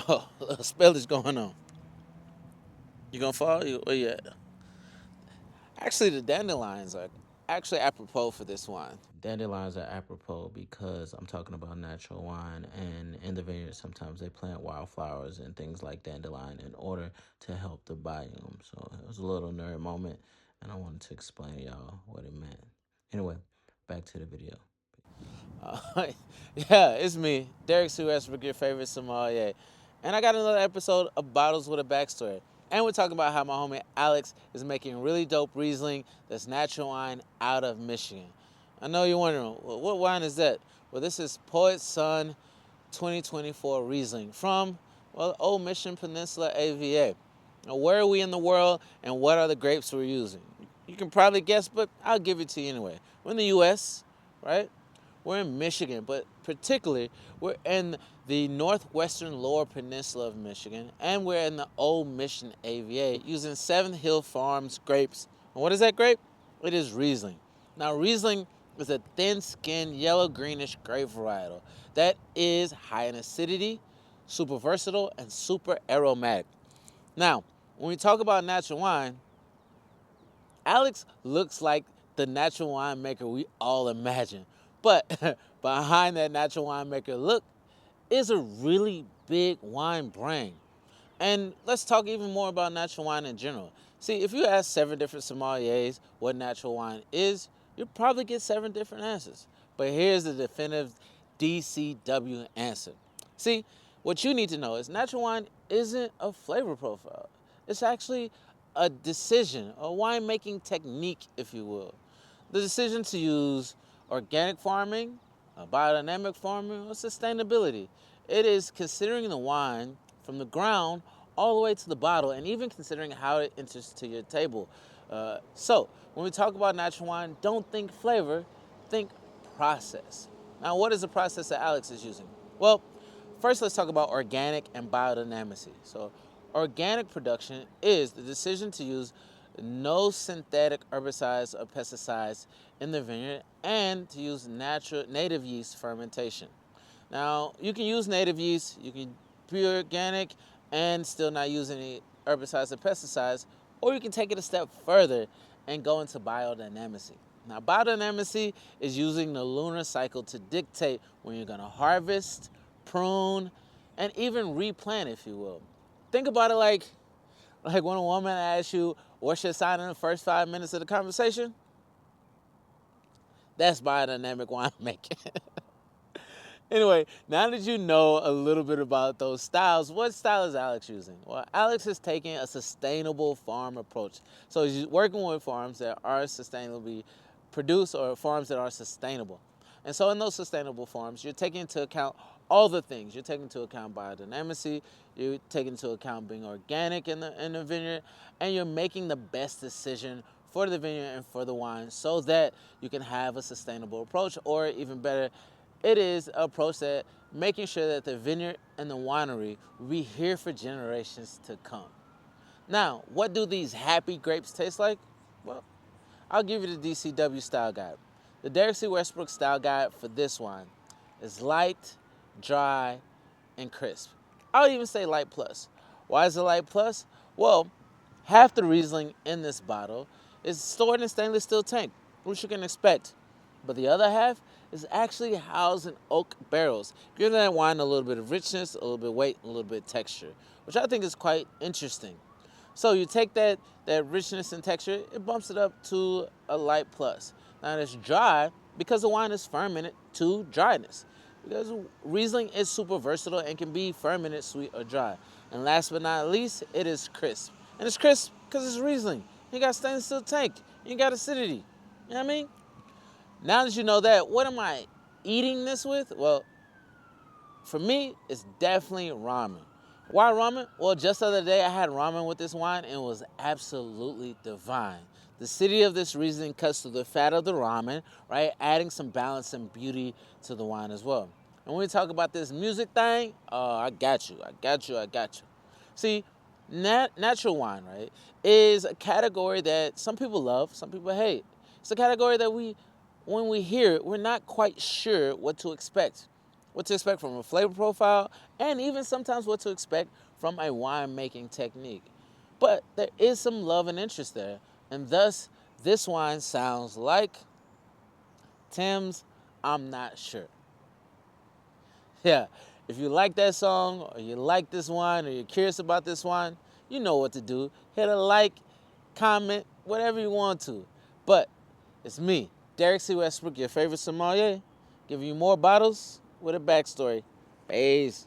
Oh, a spell is going on. You gonna fall? Where you at? Actually, the dandelions are actually apropos for this wine. Dandelions are apropos because I'm talking about natural wine, and in the vineyard, sometimes they plant wildflowers and things like dandelion in order to help the biome. So it was a little nerd moment, and I wanted to explain to y'all what it meant. Anyway, back to the video. Uh, yeah, it's me, Derrick C. Westbrook, your favorite sommelier. And I got another episode of Bottles with a Backstory. And we're talking about how my homie Alex is making really dope Riesling that's natural wine out of Michigan. I know you're wondering, well, what wine is that? Well, this is Poetson 2024 Riesling from, well, Old Mission Peninsula AVA. Now, where are we in the world and what are the grapes we're using? You can probably guess, but I'll give it to you anyway. We're in the U.S., right? We're in Michigan, but particularly we're in the northwestern lower peninsula of Michigan, and we're in the Old Mission AVA using Seven Hill Farms grapes. And what is that grape? It is Riesling. Now, Riesling is a thin-skinned yellow-greenish grape varietal that is high in acidity, super versatile, and super aromatic. Now, when we talk about natural wine, Alex looks like the natural winemaker we all imagine. But behind that natural winemaker look is a really big wine brain. And let's talk even more about natural wine in general. See, if you ask 7 different sommeliers what natural wine is, you'll probably get 7 different answers. But here's the definitive DCW answer. See, what you need to know is natural wine isn't a flavor profile. It's actually a decision, a winemaking technique, if you will. The decision to use organic farming, biodynamic farming, or sustainability. It is considering the wine from the ground all the way to the bottle, and even considering how it enters to your table. So, when we talk about natural wine, don't think flavor, think process. Now, what is the process that Alex is using? Well, first let's talk about organic and biodynamicity. So, organic production is the decision to use no synthetic herbicides or pesticides in the vineyard and to use natural native yeast fermentation. Now, you can use native yeast, you can be organic and still not use any herbicides or pesticides, or you can take it a step further and go into biodynamicity. Now, biodynamicity is using the lunar cycle to dictate when you're going to harvest, prune, and even replant, if you will. Think about it like when a woman asks you, what's your sign in the first 5 minutes of the conversation? That's biodynamic winemaking. Anyway, now that you know a little bit about those styles, what style is Alex using? Well, Alex is taking a sustainable farm approach. So he's working with farms that are sustainably produced or farms that are sustainable. And so in those sustainable farms, you're taking into account all the things. You're taking into account biodynamicity, you're taking into account being organic in the vineyard, and you're making the best decision for the vineyard and for the wine so that you can have a sustainable approach, or even better, it is an approach that making sure that the vineyard and the winery will be here for generations to come. Now, what do these happy grapes taste like? Well, I'll give you the DCW style guide. The Derrick C. Westbrook style guide for this wine is light, dry, and crisp. I'll even say light plus. Why is it light plus? Well, half the Riesling in this bottle is stored in a stainless steel tank, which you can expect. But the other half is actually housed in oak barrels, giving that wine a little bit of richness, a little bit of weight, a little bit of texture, which I think is quite interesting. So you take that richness and texture, it bumps it up to a light plus. Now it's dry because the wine is fermented to dryness. Because Riesling is super versatile and can be fermented, sweet, or dry. And last but not least, it is crisp. And it's crisp because it's Riesling. You got stainless steel tank. You got acidity. You know what I mean? Now that you know that, what am I eating this with? Well, for me, it's definitely ramen. Why ramen? Well, just the other day I had ramen with this wine and it was absolutely divine. The acidity of this Riesling cuts through the fat of the ramen, right? Adding some balance and beauty to the wine as well. And when we talk about this music thing, I got you, I got you, I got you. See, natural wine, right, is a category that some people love, some people hate. It's a category that when we hear it, we're not quite sure what to expect. what to expect from a flavor profile, and even sometimes what to expect from a winemaking technique. But there is some love and interest there, and thus this wine sounds like Tems. I'm not sure. Yeah, if you like that song, or you like this wine, or you're curious about this wine, you know what to do. Hit a like, comment, whatever you want to. But it's me, Derrick C. Westbrook, your favorite sommelier, giving you more bottles with a backstory. Peace.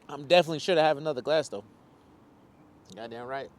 I'm definitely sure to have another glass, though. Goddamn right.